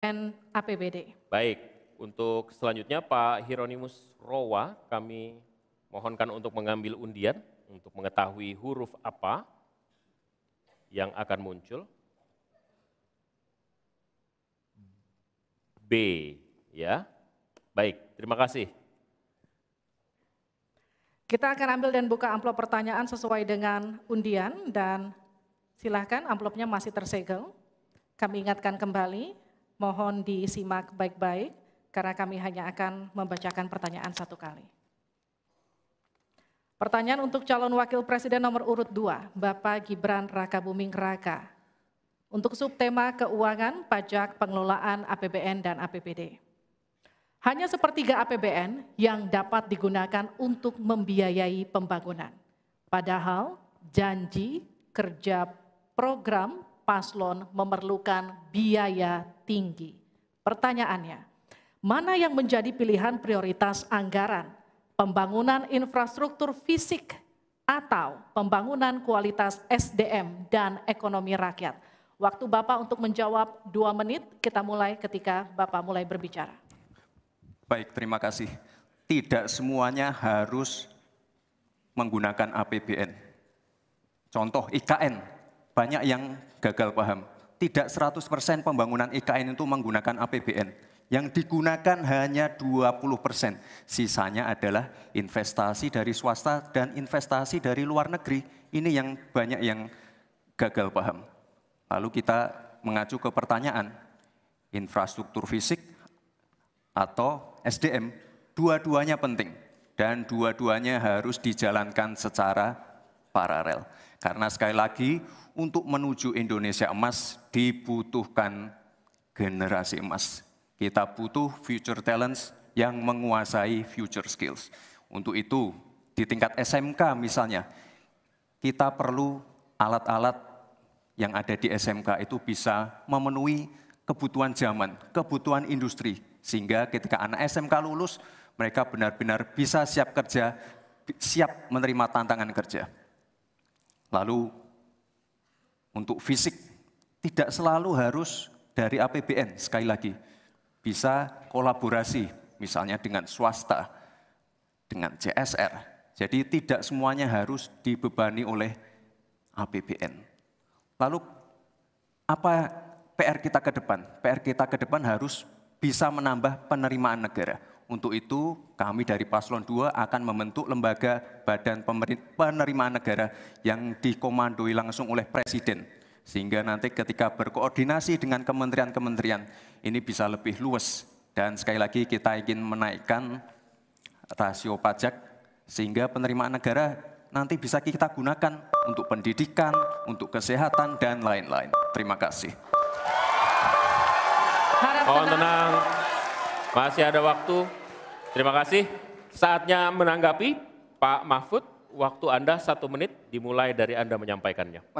dan APBD. Baik, untuk selanjutnya Pak Hieronymus Rowa kami mohonkan untuk mengambil undian untuk mengetahui huruf apa yang akan muncul. B, ya. Baik, terima kasih. Kita akan ambil dan buka amplop pertanyaan sesuai dengan undian dan silakan amplopnya masih tersegel. Kami ingatkan kembali, mohon disimak baik-baik karena kami hanya akan membacakan pertanyaan satu kali. Pertanyaan untuk calon wakil presiden nomor urut 2, Bapak Gibran Rakabuming Raka. Untuk subtema keuangan, pajak, pengelolaan APBN dan APBD. Hanya sepertiga APBN yang dapat digunakan untuk membiayai pembangunan. Padahal janji kerja program paslon memerlukan biaya tinggi. Pertanyaannya, mana yang menjadi pilihan prioritas anggaran? Pembangunan infrastruktur fisik atau pembangunan kualitas SDM dan ekonomi rakyat? Waktu Bapak untuk menjawab 2 menit, kita mulai ketika Bapak mulai berbicara. Baik, terima kasih. Tidak semuanya harus menggunakan APBN. Contoh IKN, banyak yang gagal paham. Tidak 100% pembangunan IKN itu menggunakan APBN. Yang digunakan hanya 20%. Sisanya adalah investasi dari swasta dan investasi dari luar negeri. Ini yang banyak yang gagal paham. Lalu kita mengacu ke pertanyaan, infrastruktur fisik atau SDM, dua-duanya penting dan dua-duanya harus dijalankan secara paralel. Karena sekali lagi, untuk menuju Indonesia emas dibutuhkan generasi emas. Kita butuh future talents yang menguasai future skills. Untuk itu, di tingkat SMK misalnya, kita perlu alat-alat yang ada di SMK itu bisa memenuhi kebutuhan zaman, kebutuhan industri. Sehingga ketika anak SMK lulus, mereka benar-benar bisa siap kerja, siap menerima tantangan kerja. Lalu, untuk fisik, tidak selalu harus dari APBN, sekali lagi. Bisa kolaborasi, misalnya dengan swasta, dengan CSR. Jadi tidak semuanya harus dibebani oleh APBN. Lalu, apa PR kita ke depan? PR kita ke depan harus bisa menambah penerimaan negara. Untuk itu, kami dari Paslon 2 akan membentuk lembaga badan penerimaan negara yang dikomandoi langsung oleh Presiden. Sehingga nanti ketika berkoordinasi dengan kementerian-kementerian, ini bisa lebih luas. Dan sekali lagi kita ingin menaikkan rasio pajak, sehingga penerimaan negara nanti bisa kita gunakan untuk pendidikan, untuk kesehatan, dan lain-lain. Terima kasih. Mohon tenang, masih ada waktu. Terima kasih. Saatnya menanggapi Pak Mahfud, waktu Anda 1 menit dimulai dari Anda menyampaikannya.